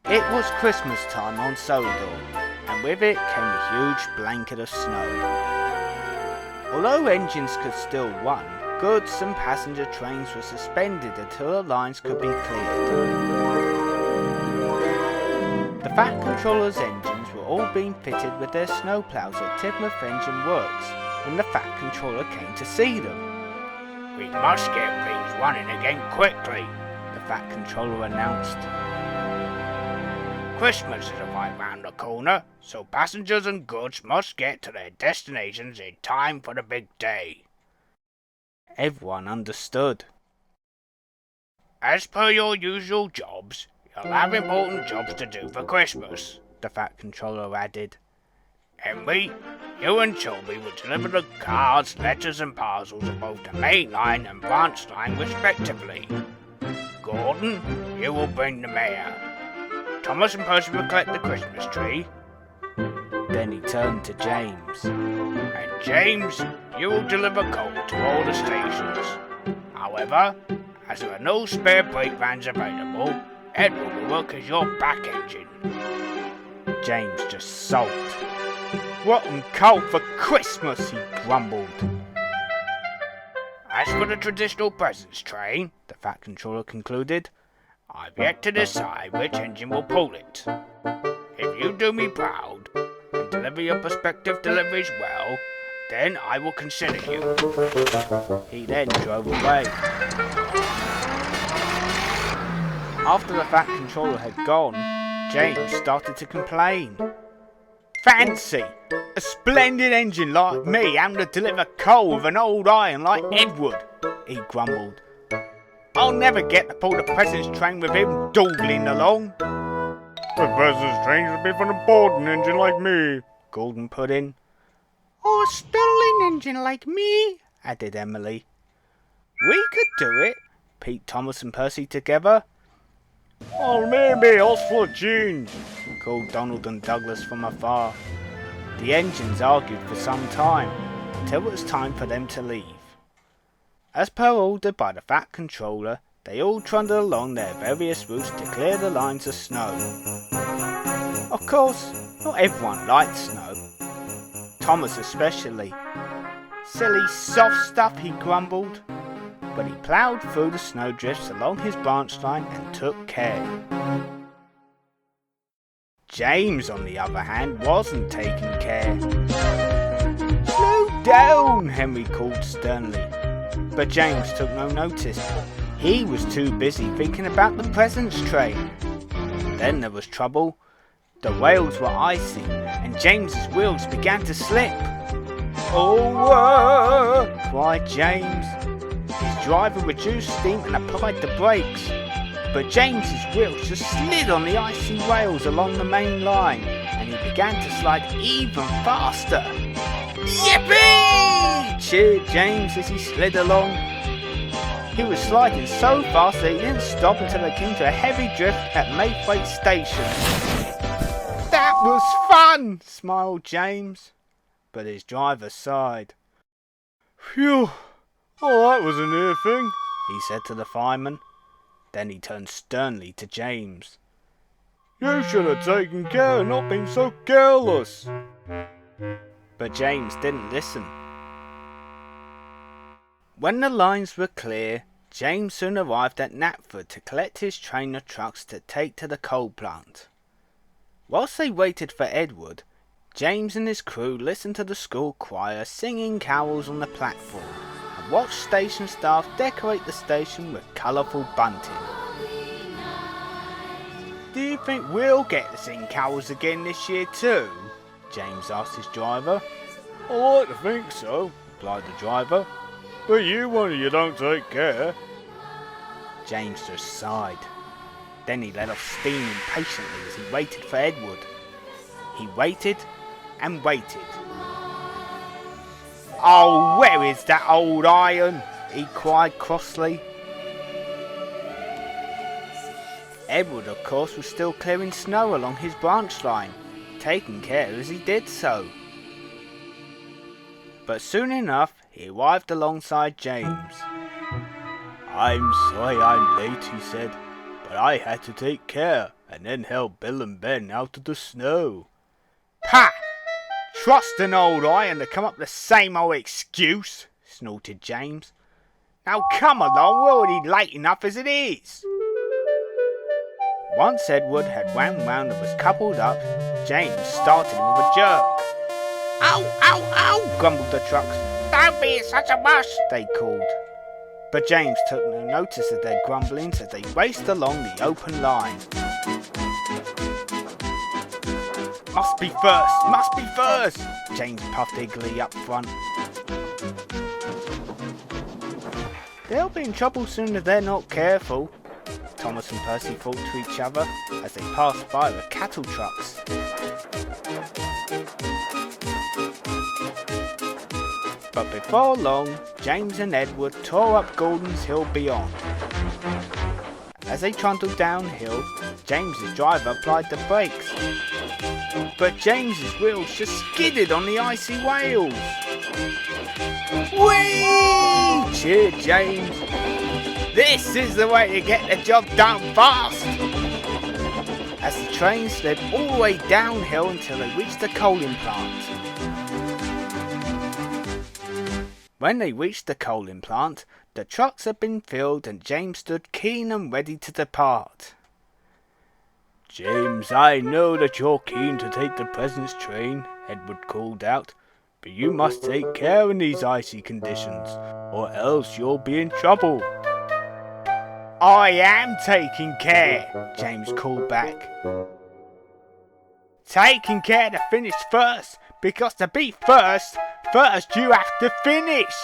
It was Christmas time on Sodor, and with it came a huge blanket of snow. Although engines could still run, goods and passenger trains were suspended until the lines could be cleared. The Fat Controller's engines were all being fitted with their snowplows at Tidmouth Engine Works when the Fat Controller came to see them. "We must get things running again quickly," the Fat Controller announced. "Christmas is right round the corner, so passengers and goods must get to their destinations in time for the big day." Everyone understood. "As per your usual jobs, you'll have important jobs to do for Christmas," the Fat Controller added. "Henry, you and Toby will deliver the cards, letters and parcels on both the main line and branch line respectively. Gordon, you will bring the mayor. Thomas and Percy will collect the Christmas tree." Then he turned to James. "And James, you will deliver coal to all the stations. However, as there are no spare brake vans available, Edward will work as your back engine." James just sulked. "Rotten coal for Christmas," he grumbled. "As for the traditional presents train," the Fat Controller concluded, "I've yet to decide which engine will pull it. If you do me proud and deliver your prospective deliveries well, then I will consider you." He then drove away. After the Fat Controller had gone, James started to complain. "Fancy! A splendid engine like me having to deliver coal with an old iron like Edward," he grumbled. "I'll never get to pull the presents train with him dawdling along." "The presents train should be for an important engine like me," Gordon put in. "Or a sterling engine like me," added Emily. "We could do it," Pete, Thomas and Percy together. "Oh, maybe us for a change," called Donald and Douglas from afar. The engines argued for some time, until it was time for them to leave. As per order by the Fat Controller, they all trundled along their various routes to clear the lines of snow. Of course, not everyone liked snow. Thomas especially. "Silly soft stuff," he grumbled. But he ploughed through the snowdrifts along his branch line and took care. James, on the other hand, wasn't taking care. "Slow down," Henry called sternly. But James took no notice. He was too busy thinking about the presents train. Then there was trouble. The rails were icy, and James's wheels began to slip. "Oh!" cried James. His driver reduced steam and applied the brakes. But James's wheels just slid on the icy rails along the main line, and he began to slide even faster. "Yippee!" cheered James as he slid along. He was sliding so fast that he didn't stop until they came to a heavy drift at Mayfreight Station. "That was fun," smiled James. But his driver sighed. "Phew! Oh, that was a near thing," he said to the fireman. Then he turned sternly to James. "You should have taken care and not been so careless." But James didn't listen. When the lines were clear, James soon arrived at Knapford to collect his train of trucks to take to the coal plant. Whilst they waited for Edward, James and his crew listened to the school choir singing carols on the platform and watched station staff decorate the station with colourful bunting. "Do you think we'll get to sing carols again this year too?" James asked his driver. "I like to think so," replied the driver. "But you wonder you don't take care." James just sighed. Then he let off steam impatiently as he waited for Edward. He waited and waited. "Oh, where is that old iron?" he cried crossly. Edward, of course, was still clearing snow along his branch line, taking care as he did so. But soon enough, he arrived alongside James. "I'm sorry I'm late," he said, "but I had to take care. and then help Bill and Ben out of the snow. Pah! Trust an old iron to come up with the same old excuse, snorted James. Now come along, we're already late enough as it is. Once Edward had wound round and was coupled up, James started with a jerk. Ow, ow, ow! Grumbled the trucks. Don't be such a muss! They called. But James took no notice of their grumblings as they raced along the open line. Must be first! Must be first! James puffed eagerly up front. They'll be in trouble soon if they're not careful, Thomas and Percy thought to each other as they passed by the cattle trucks. But before long, James and Edward tore up Gordon's Hill beyond. As they trundled downhill, James's driver applied the brakes. But James's wheels just skidded on the icy whales. Whee! Cheered James. This is the way to get the job done fast! As the train slid all the way downhill until they reached the coaling plant. When they reached the coaling plant, the trucks had been filled and James stood keen and ready to depart. James, I know that you're keen to take the presence train, Edward called out, but you must take care in these icy conditions, or else you'll be in trouble. I am taking care, James called back. Taking care to finish first, because to be first you have to finish.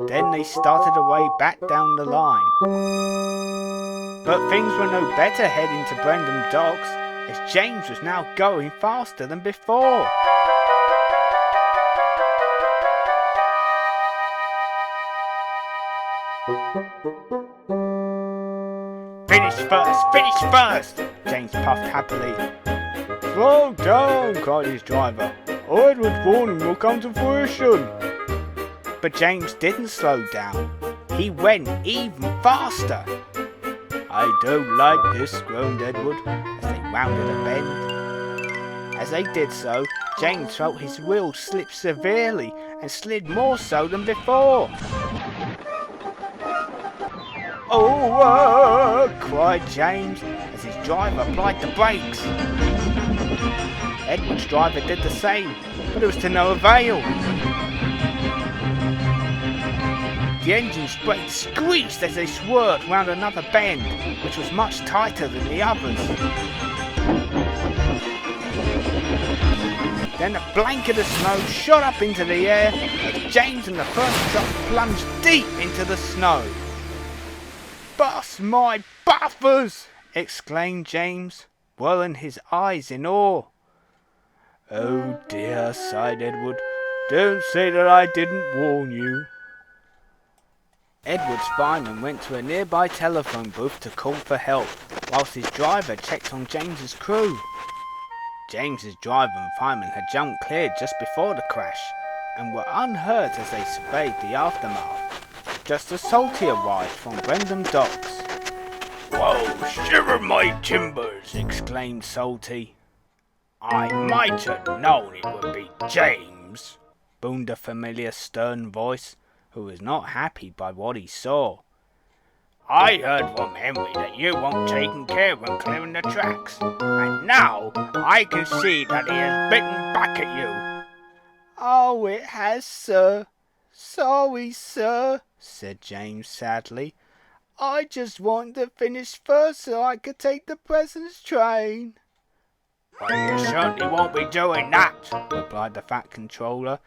Then they started away back down the line. But things were no better heading to Brendam Docks, as James was now going faster than before. Finish first, James puffed happily. Slow down, cried his driver. Edward's warning will come to fruition. But James didn't slow down. He went even faster. I don't like this, groaned Edward, as they rounded a bend. As they did so, James felt his wheels slip severely and slid more so than before. Oh, cried James as his driver applied the brakes. Edward's driver did the same, but it was to no avail. The engine's brakes squeaked as they swerved round another bend, which was much tighter than the others. Then a blanket of snow shot up into the air as James and the first truck plunged deep into the snow. "Bust my buffers!" exclaimed James, rolling his eyes in awe. "Oh dear," sighed Edward. "Don't say that I didn't warn you." Edward's fireman went to a nearby telephone booth to call for help, whilst his driver checked on James's crew. James's driver and fireman had jumped clear just before the crash, and were unhurt as they surveyed the aftermath. Just as Salty arrived from Brendam Docks. "Whoa, shiver my timbers!" exclaimed Salty. "I might have known it would be James," boomed a familiar stern voice, who was not happy by what he saw. "I heard from Henry that you weren't taking care when clearing the tracks, and now I can see that he has bitten back at you." "Oh, it has, sir. Sorry, sir," said James sadly. "I just wanted to finish first so I could take the presents train." "Well, you certainly won't be doing that," replied the Fat Controller,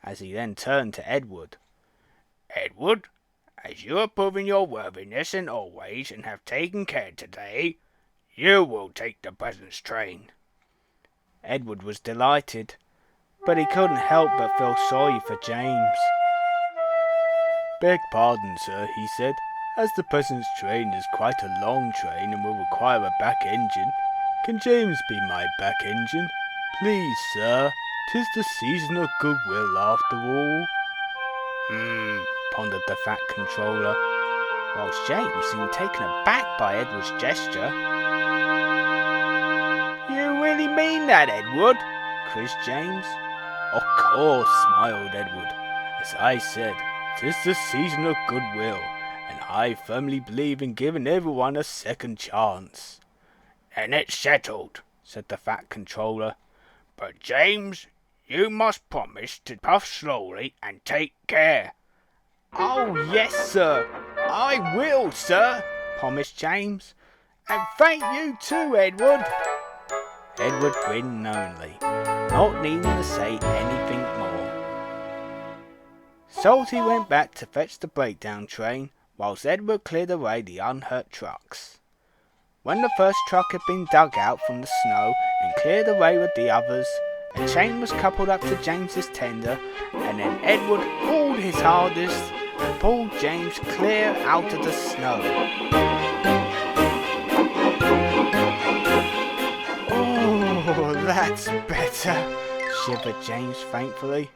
as he then turned to Edward. "Edward, as you have proven your worthiness in all ways and have taken care today, you will take the presents train." Edward was delighted, but he couldn't help but feel sorry for James. "Beg pardon, sir," he said, "as the presence train is quite a long train and will require a back engine. Can James be my back engine? Please, sir, 'tis the season of goodwill after all." Pondered the Fat Controller. whilst James seemed taken aback by Edward's gesture. You really mean that, Edward? Quizzed James. Of course, smiled Edward. As I said, 'tis the season of goodwill, and I firmly believe in giving everyone a second chance. Then it's settled, said the Fat Controller. but James, you must promise to puff slowly and take care. Oh, yes, sir. I will, sir, promised James. And thank you too, Edward. Edward grinned knowingly, not needing to say anything more. Salty went back to fetch the breakdown train, whilst Edward cleared away the unhurt trucks. When the first truck had been dug out from the snow and cleared away with the others, a chain was coupled up to James's tender, and then Edward hauled his hardest and pulled James clear out of the snow. Oh, that's better, shivered James thankfully.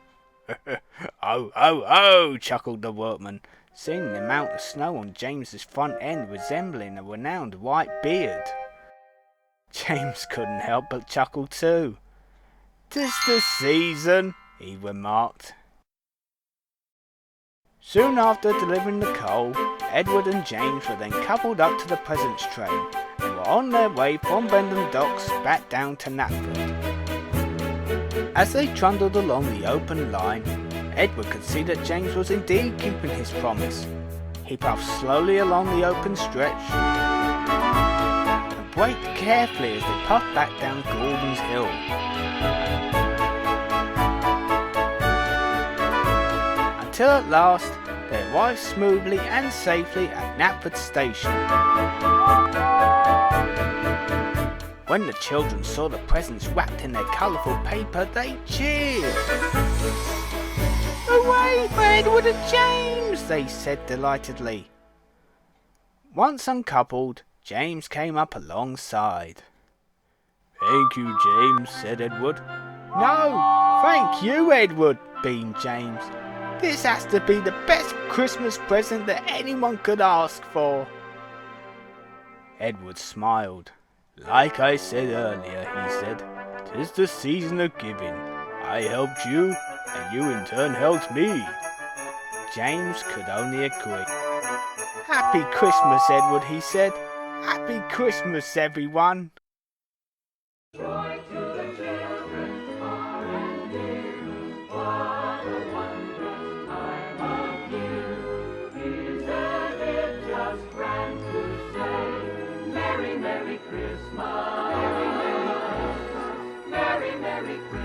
Oh, chuckled the workman, seeing the amount of snow on James's front end resembling a renowned white beard. James couldn't help but chuckle too. "'Tis the season," he remarked. Soon after delivering the coal, Edward and James were then coupled up to the presents train and were on their way from Bendham Docks back down to Knapford. As they trundled along the open line, Edward could see that James was indeed keeping his promise. He puffed slowly along the open stretch and braked carefully as they puffed back down Gordon's Hill. Until at last they arrived smoothly and safely at Knapford Station. When the children saw the presents wrapped in their colourful paper, they cheered. "Hooray for Edward and James!" they said delightedly. Once uncoupled, James came up alongside. "Thank you, James," said Edward. "No, thank you, Edward," beamed James. "This has to be the best Christmas present that anyone could ask for." Edward smiled. "Like I said earlier," he said, "'tis the season of giving. I helped you, and you in turn helped me." James could only agree. "Happy Christmas, Edward," he said. "Happy Christmas, everyone." Joy to the children, far and near. What a wondrous time of year. Isn't it just grand to say, Merry, Merry Christmas. Merry, Merry Christmas. Merry, Merry Christmas.